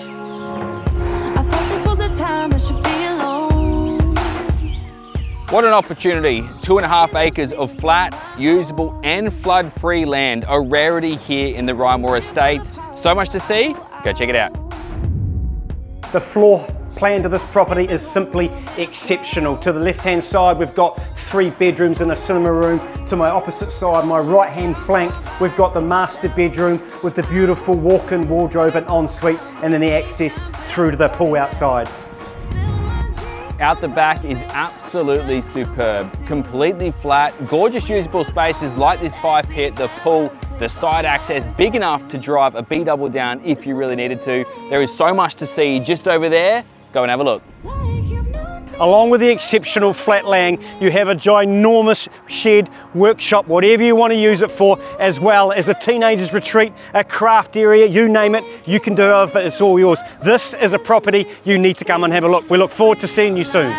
I thought this was a time I should be alone. What an opportunity. 2.5 acres of flat, usable and flood-free land, a rarity here in the Riemore Estates. So much to see, go check it out. The floor plan to this property is simply exceptional. To the left-hand side, we've got 3 bedrooms and a cinema room. To my opposite side, my right-hand flank, we've got the master bedroom with the beautiful walk-in wardrobe and ensuite, and then the access through to the pool outside. Out the back is absolutely superb. Completely flat, gorgeous usable spaces like this 5 pit, the pool, the side access, big enough to drive a B-double down if you really needed to. There is so much to see just over there. Go and have a look. Along with the exceptional flat laying, you have a ginormous shed, workshop, whatever you want to use it for, as well as a teenager's retreat, a craft area, you name it, you can do it, but it's all yours. This is a property you need to come and have a look. We look forward to seeing you soon.